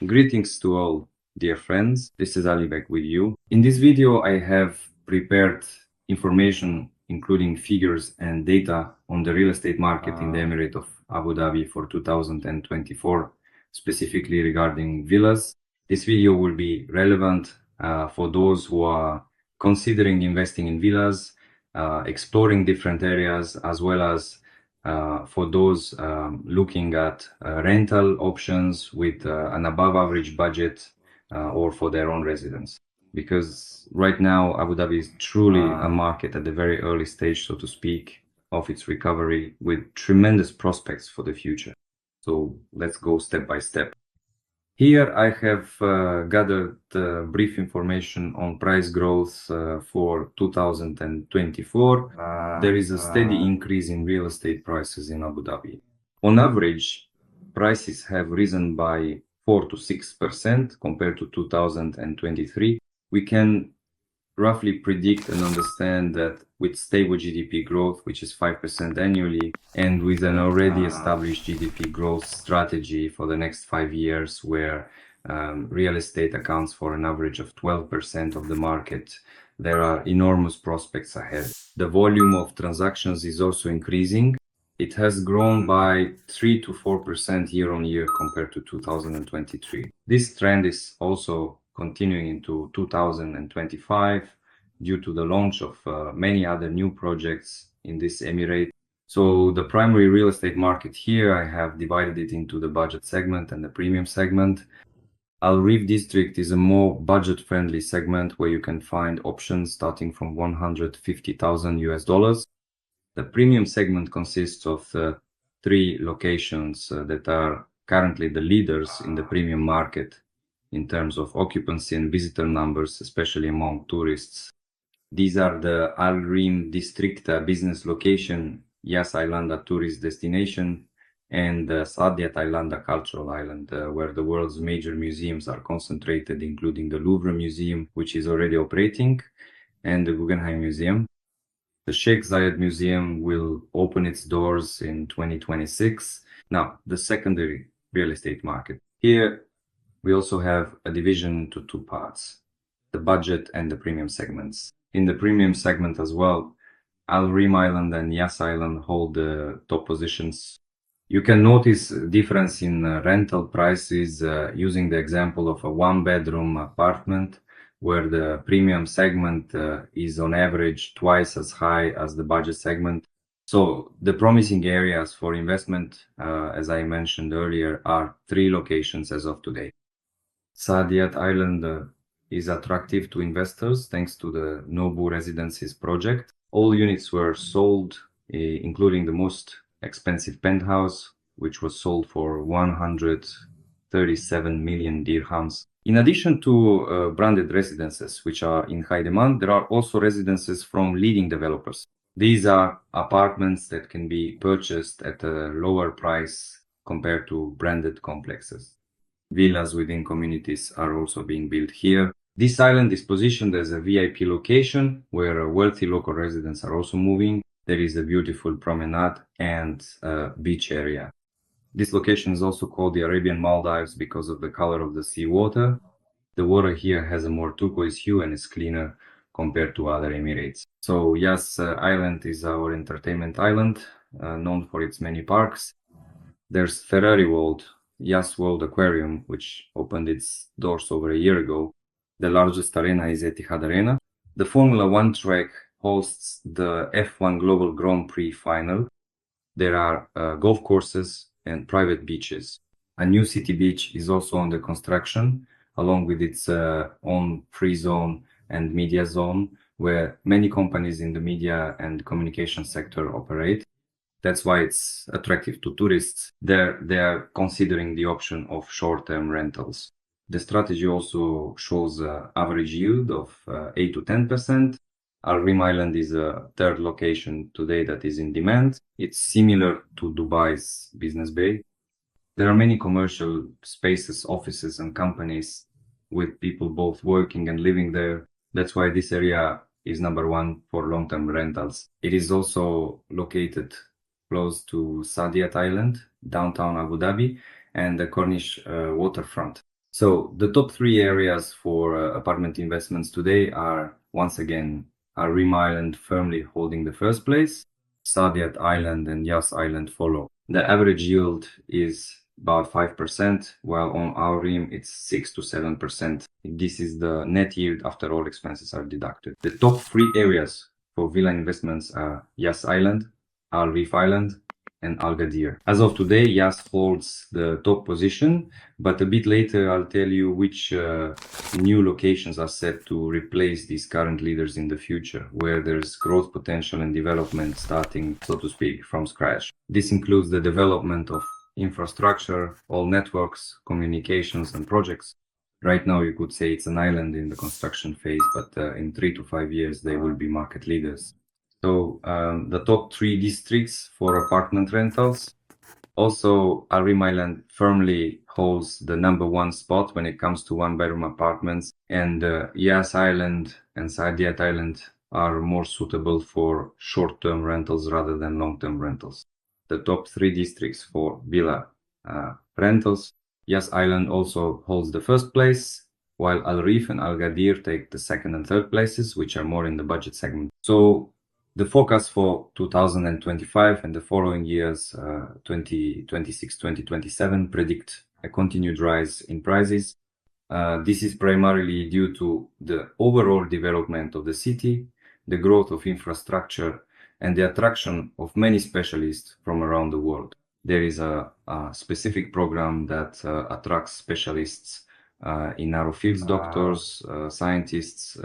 Greetings to all, dear friends. This is Alibek with you. In this video, I have prepared information including figures and data on the real estate market in the Emirate of Abu Dhabi for 2024, specifically regarding villas. This video will be relevant for those who are considering investing in villas, exploring different areas, as well as for those looking at rental options with an above average budget or for their own residence. Because right now Abu Dhabi is truly a market at the very early stage, so to speak, of its recovery with tremendous prospects for the future. So let's go step by step. Here I have gathered brief information on price growth for 2024. There is a steady increase in real estate prices in Abu Dhabi. On average, prices have risen by 4 to 6% compared to 2023. We can roughly predict and understand that with stable GDP growth, which is 5% annually, and with an already established GDP growth strategy for the next 5 years, where real estate accounts for an average of 12% of the market, there are enormous prospects ahead. The volume of transactions is also increasing. It has grown by 3 to 4% year on year compared to 2023. This trend is also continuing into 2025 due to the launch of many other new projects in this emirate. So the primary real estate market here, I have divided it into the budget segment and the premium segment. Al Reef district is a more budget-friendly segment where you can find options starting from $150,000. The premium segment consists of 3 locations that are currently the leaders in the premium market in terms of occupancy and visitor numbers, especially among tourists. These are the Al Reem district business location, Yas Island, a tourist destination, and Saadiyat Island, a cultural island, where the world's major museums are concentrated, including the Louvre Museum, which is already operating, and the Guggenheim Museum. The Sheikh Zayed Museum will open its doors in 2026. Now, the secondary real estate market. Here, we also have a division into 2 parts, the budget and the premium segments. In the premium segment as well, Al Reem Island and Yas Island hold the top positions. You can notice a difference in rental prices using the example of a 1-bedroom apartment, where the premium segment is on average twice as high as the budget segment. So the promising areas for investment, as I mentioned earlier, are 3 locations as of today. Saadiyat Island is attractive to investors thanks to the Nobu Residences project. All units were sold, including the most expensive penthouse, which was sold for 137 million dirhams. In addition to branded residences, which are in high demand, there are also residences from leading developers. These are apartments that can be purchased at a lower price compared to branded complexes. Villas within communities are also being built here. This island is positioned as a VIP location where wealthy local residents are also moving. There is a beautiful promenade and beach area. This location is also called the Arabian Maldives because of the color of the seawater. The water here has a more turquoise hue and is cleaner compared to other emirates. So Yas Island is our entertainment island, known for its many parks. There's Ferrari World, Yas World Aquarium, which opened its doors over a year ago. The largest arena is Etihad Arena. The Formula 1 track hosts the F1 Global Grand Prix final. There are golf courses and private beaches. A new city beach is also under construction, along with its own free zone and media zone, where many companies in the media and communication sector operate. That's why it's attractive to tourists. They are considering the option of short-term rentals. The strategy also shows an average yield of 8 to 10%. Al Reem Island is a 3rd location today that is in demand. It's similar to Dubai's Business Bay. There are many commercial spaces, offices, and companies with people both working and living there. That's why this area is number 1 for long-term rentals. It is also located close to Saadiyat Island, downtown Abu Dhabi, and the Corniche waterfront. So the top three areas for apartment investments today are, once again, Reem Island firmly holding the first place. Saadiyat Island and Yas Island follow. The average yield is about 5%, while on our Reem it's 6 to 7%. This is the net yield after all expenses are deducted. The top three areas for villa investments are Yas Island, Al Reef Island, and Al Gadir. As of today, Yas holds the top position, but a bit later I'll tell you which new locations are set to replace these current leaders in the future, where there's growth potential and development starting, so to speak, from scratch. This includes the development of infrastructure, all networks, communications, and projects. Right now, you could say it's an island in the construction phase, but in 3 to 5 years, they will be market leaders. So the top three districts for apartment rentals. Also, Al Reem Island firmly holds the #1 spot when it comes to one-bedroom apartments, and Yas Island and Saadiyat Island are more suitable for short-term rentals rather than long-term rentals. The top three districts for villa rentals. Yas Island also holds the first place, while Al Reef and Al Gadir take the second and third places, which are more in the budget segment. So the forecast for 2025 and the following years, 2026, 2027, predict a continued rise in prices. This is primarily due to the overall development of the city, the growth of infrastructure, and the attraction of many specialists from around the world. There is a specific program that attracts specialists in narrow fields, doctors, scientists,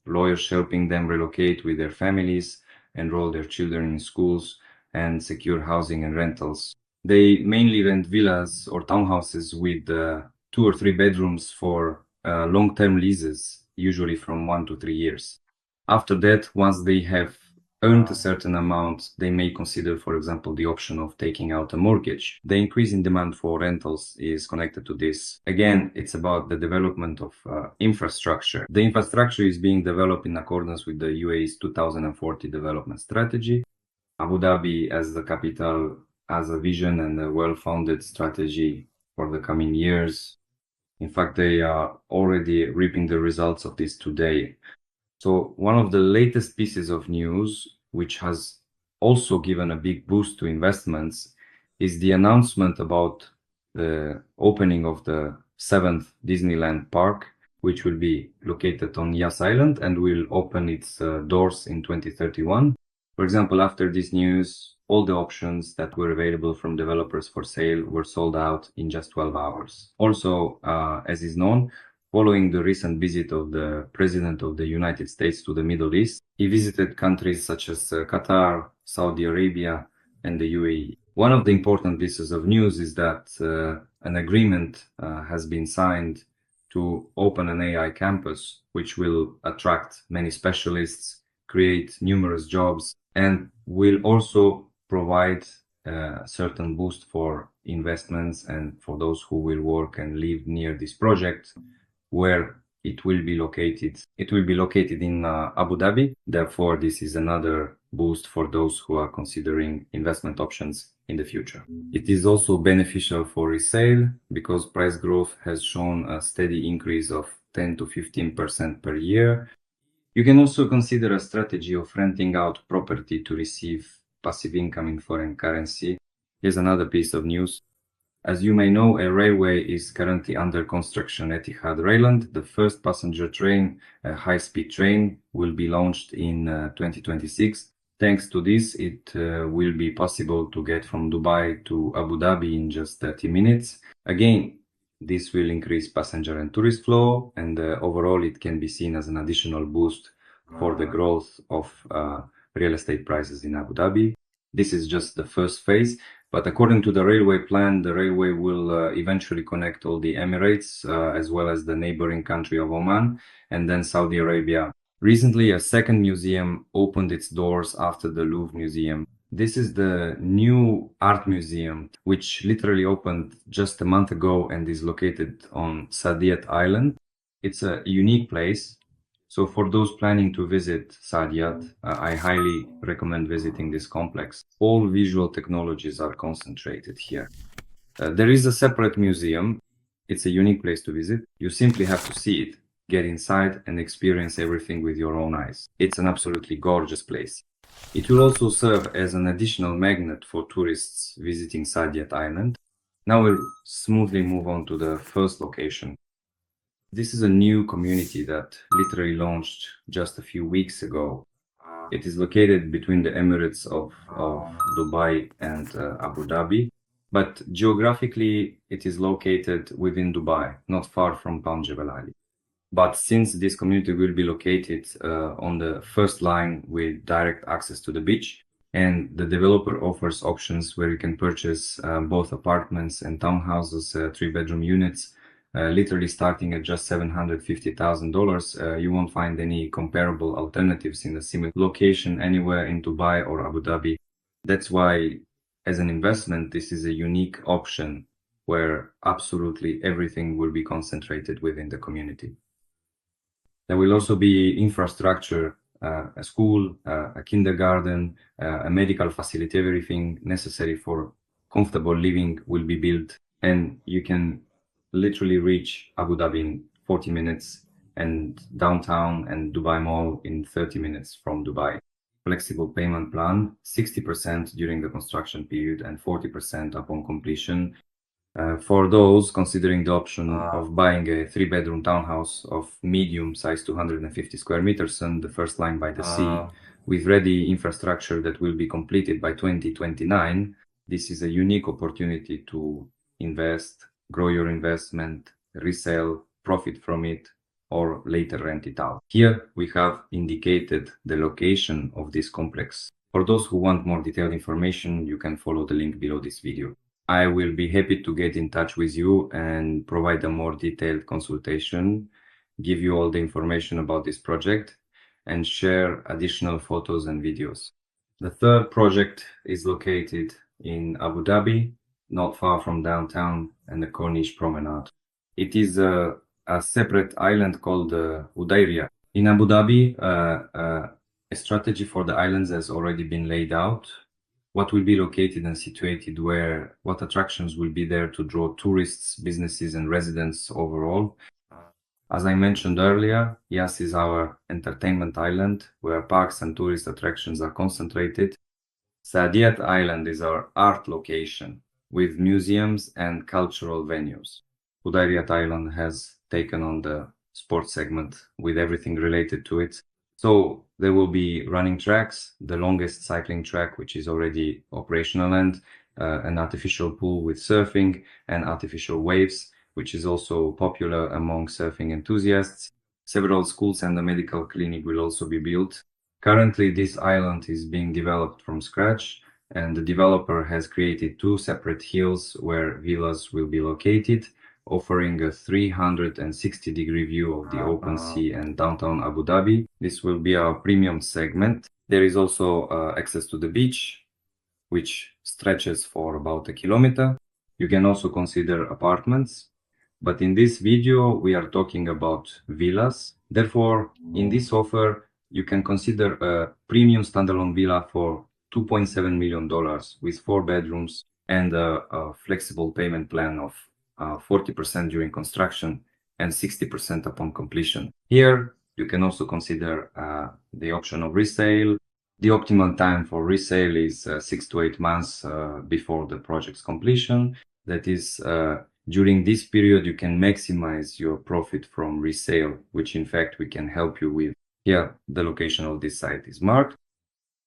lawyers, helping them relocate with their families, enroll their children in schools, and secure housing and rentals. They mainly rent villas or townhouses with 2 or 3 bedrooms for long-term leases, usually from 1 to 3 years. After that, once they have earned a certain amount, they may consider, for example, the option of taking out a mortgage. The increase in demand for rentals is connected to this. Again, it's about the development of infrastructure. The infrastructure is being developed in accordance with the UAE's 2040 development strategy. Abu Dhabi, as the capital, has a vision and a well-founded strategy for the coming years. In fact, they are already reaping the results of this today. So one of the latest pieces of news, which has also given a big boost to investments, is the announcement about the opening of the 7th Disneyland park, which will be located on Yas Island and will open its doors in 2031. For example, after this news, all the options that were available from developers for sale were sold out in just 12 hours. Also, as is known, following the recent visit of the President of the United States to the Middle East, he visited countries such as Qatar, Saudi Arabia, and the UAE. One of the important pieces of news is that an agreement has been signed to open an AI campus, which will attract many specialists, create numerous jobs, and will also provide a certain boost for investments and for those who will work and live near this project, where it will be located. It will be located in Abu Dhabi. Therefore, this is another boost for those who are considering investment options in the future. It is also beneficial for resale because price growth has shown a steady increase of 10 to 15% per year. You can also consider a strategy of renting out property to receive passive income in foreign currency. Here's another piece of news. As you may know, a railway is currently under construction at Etihad Railway. The first passenger train, a high-speed train, will be launched in 2026. Thanks to this, it will be possible to get from Dubai to Abu Dhabi in just 30 minutes. Again, this will increase passenger and tourist flow, and overall it can be seen as an additional boost for the growth of real estate prices in Abu Dhabi. This is just the first phase. But according to the railway plan, the railway will eventually connect all the Emirates, as well as the neighboring country of Oman, and then Saudi Arabia. Recently, a second museum opened its doors after the Louvre Museum. This is the new art museum, which literally opened just a month ago and is located on Saadiyat Island. It's a unique place. So for those planning to visit Saadiyat, I highly recommend visiting this complex. All visual technologies are concentrated here. There is a separate museum. It's a unique place to visit. You simply have to see it, get inside, and experience everything with your own eyes. It's an absolutely gorgeous place. It will also serve as an additional magnet for tourists visiting Saadiyat Island. Now we'll smoothly move on to the first location. This is a new community that literally launched just a few weeks ago. It is located between the Emirates of Dubai and Abu Dhabi, but geographically it is located within Dubai, not far from Palm Jebel Ali. But since this community will be located on the first line with direct access to the beach, and the developer offers options where you can purchase both apartments and townhouses, 3-bedroom units, literally starting at just $750,000. You won't find any comparable alternatives in a similar location anywhere in Dubai or Abu Dhabi. That's why, as an investment, this is a unique option where absolutely everything will be concentrated within the community. There will also be infrastructure, a school, a kindergarten, a medical facility. Everything necessary for comfortable living will be built, and you can literally reach Abu Dhabi in 40 minutes and downtown and Dubai Mall in 30 minutes from Dubai. Flexible payment plan, 60% during the construction period and 40% upon completion. For those considering the option of buying a 3-bedroom townhouse of medium size, 250 square meters on the first line by the sea, with ready infrastructure that will be completed by 2029, this is a unique opportunity to invest, grow your investment, resell, profit from it, or later rent it out. Here we have indicated the location of this complex. For those who want more detailed information, you can follow the link below this video. I will be happy to get in touch with you and provide a more detailed consultation, give you all the information about this project, and share additional photos and videos. The third project is located in Abu Dhabi, not far from downtown and the Corniche Promenade. It is a separate island called Hudayriat. In Abu Dhabi, a strategy for the islands has already been laid out. What will be located and situated where, what attractions will be there to draw tourists, businesses, and residents overall. As I mentioned earlier, Yas is our entertainment island where parks and tourist attractions are concentrated. Saadiyat Island is our art location with museums and cultural venues. Hudayriat Island has taken on the sports segment with everything related to it. So there will be running tracks, the longest cycling track, which is already operational, and an artificial pool with surfing and artificial waves, which is also popular among surfing enthusiasts. Several schools and a medical clinic will also be built. Currently, this island is being developed from scratch, and the developer has created 2 separate hills where villas will be located, offering a 360-degree view of the open sea and downtown Abu Dhabi. This will be our premium segment. There is also access to the beach, which stretches for about 1 kilometer. You can also consider apartments, but in this video we are talking about villas. Therefore, in this offer, you can consider a premium standalone villa for $2.7 million with 4 bedrooms and a flexible payment plan of 40% during construction and 60% upon completion. Here, you can also consider the option of resale. The optimal time for resale is 6 to 8 months before the project's completion. That is, during this period, you can maximize your profit from resale, which in fact we can help you with. Here, the location of this site is marked.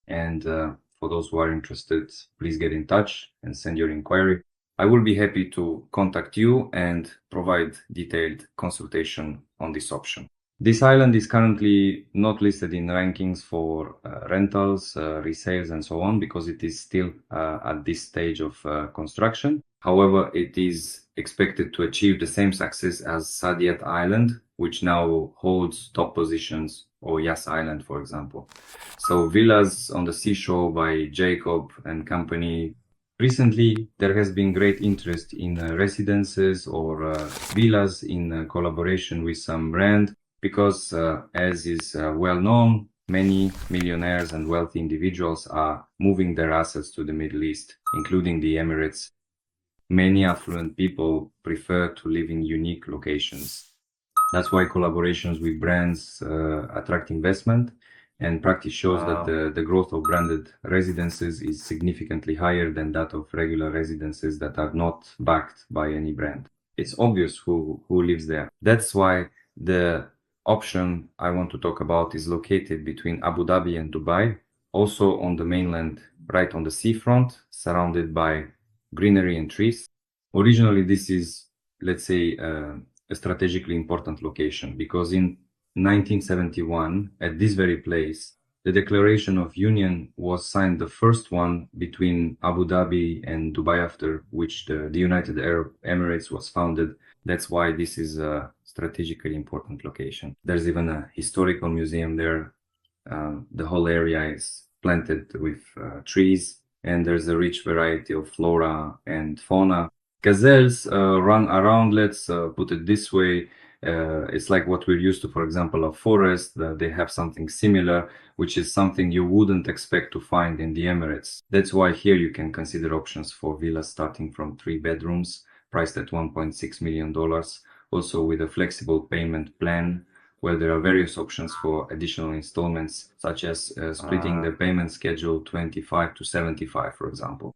And for those who are interested, please get in touch and send your inquiry. I will be happy to contact you and provide detailed consultation on this option. This island is currently not listed in rankings for rentals, resales, and so on, because it is still at this stage of construction. However, it is expected to achieve the same success as Saadiyat Island, which now holds top positions, or Yas Island, for example. So villas on the seashore by Jacob and company. Recently, there has been great interest in residences or villas in collaboration with some brand, because as is well known, many millionaires and wealthy individuals are moving their assets to the Middle East, including the Emirates. many affluent people prefer to live in unique locations. That's why collaborations with brands attract investment, and practice shows that the growth of branded residences is significantly higher than that of regular residences that are not backed by any brand. It's obvious who lives there. That's why the option I want to talk about is located between Abu Dhabi and Dubai, also on the mainland, right on the seafront, surrounded by greenery and trees. Originally, this is, let's say, a strategically important location because in 1971, at this very place, the Declaration of Union was signed, the first one between Abu Dhabi and Dubai, after which the United Arab Emirates was founded. That's why this is a strategically important location. There's even a historical museum there. The whole area is planted with trees, and there's a rich variety of flora and fauna. Gazelles run around, let's put it this way. It's like what we're used to, for example, a forest. They have something similar, which is something you wouldn't expect to find in the Emirates. That's why here you can consider options for villas starting from 3 bedrooms, priced at $1.6 million, also with a flexible payment plan, where there are various options for additional installments, such as splitting the payment schedule 25 to 75, for example.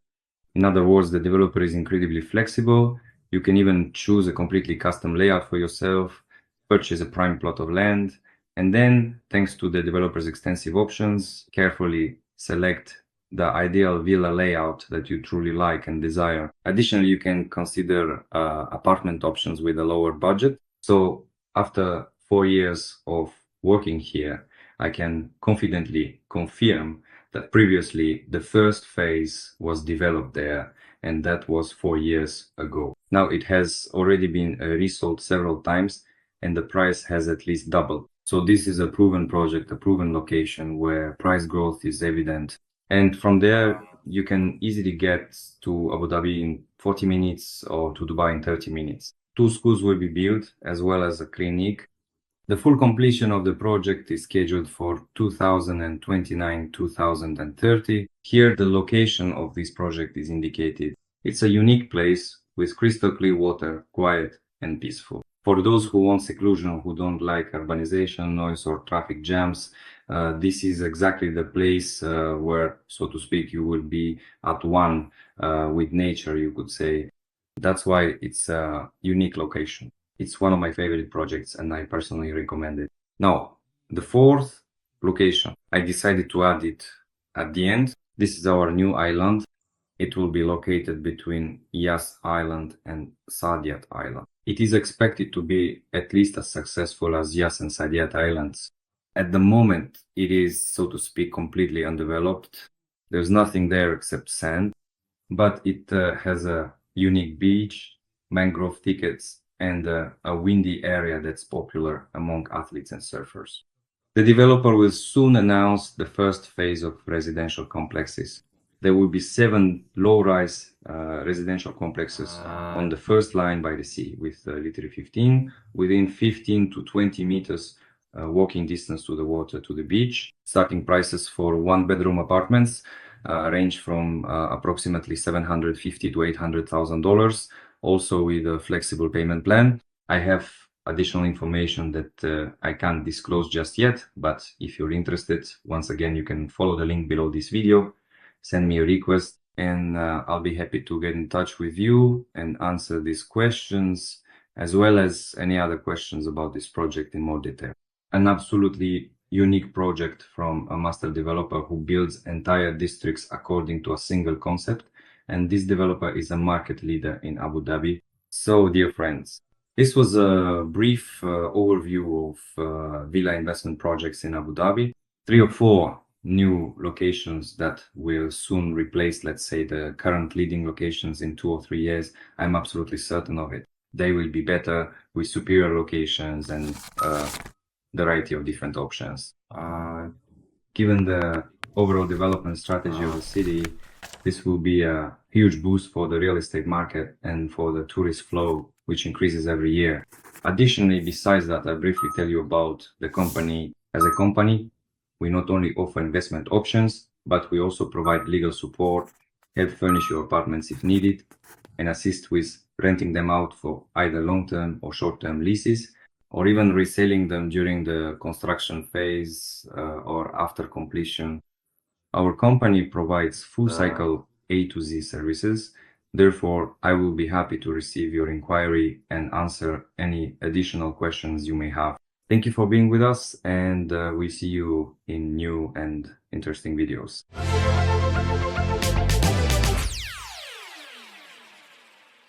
In other words, the developer is incredibly flexible. You can even choose a completely custom layout for yourself, purchase a prime plot of land, and then, thanks to the developer's extensive options, carefully select the ideal villa layout that you truly like and desire. Additionally, you can consider apartment options with a lower budget. So after 4 years of working here, I can confidently confirm that previously the first phase was developed there, and that was 4 years ago. Now it has already been resold several times, and the price has at least doubled. So this is a proven project, a proven location where price growth is evident. And from there, you can easily get to Abu Dhabi in 40 minutes or to Dubai in 30 minutes. 2 schools will be built, as well as a clinic. The full completion of the project is scheduled for 2029-2030. Here, the location of this project is indicated. It's a unique place with crystal clear water, quiet and peaceful. For those who want seclusion, who don't like urbanization, noise or traffic jams, this is exactly the place where, so to speak, you will be at one with nature, you could say. That's why it's a unique location. It's one of my favorite projects, and I personally recommend it. Now, the fourth location, I decided to add it at the end. This is our new island. It will be located between Yas Island and Saadiyat Island. It is expected to be at least as successful as Yas and Saadiyat Islands. At the moment, it is, so to speak, completely undeveloped. There's nothing there except sand, but it has a unique beach, mangrove thickets, and a windy area that's popular among athletes and surfers. The developer will soon announce the first phase of residential complexes. There will be 7 low-rise residential complexes on the first line by the sea, with literally 15, within 15 to 20 meters walking distance to the water, to the beach. Starting prices for 1-bedroom apartments range from approximately $750,000 to $800,000. Also with a flexible payment plan. I have additional information that I can't disclose just yet, but if you're interested, once again, you can follow the link below this video, send me a request, and I'll be happy to get in touch with you and answer these questions, as well as any other questions about this project in more detail. An absolutely unique project from a master developer who builds entire districts according to a single concept. And this developer is a market leader in Abu Dhabi. So, dear friends, this was a brief overview of villa investment projects in Abu Dhabi. 3 or 4 new locations that will soon replace, let's say, the current leading locations in 2 or 3 years. I'm absolutely certain of it. They will be better with superior locations and variety of different options. Given the overall development strategy of the city, this will be a huge boost for the real estate market and for the tourist flow, which increases every year. Additionally, besides that, I'll briefly tell you about the company. As a company, we not only offer investment options, but we also provide legal support, help furnish your apartments if needed. and assist with renting them out for either long-term or short-term leases, or even reselling them during the construction phase or after completion. Our company provides full cycle A to Z services. Therefore, I will be happy to receive your inquiry and answer any additional questions you may have. Thank you for being with us, and we see you in new and interesting videos.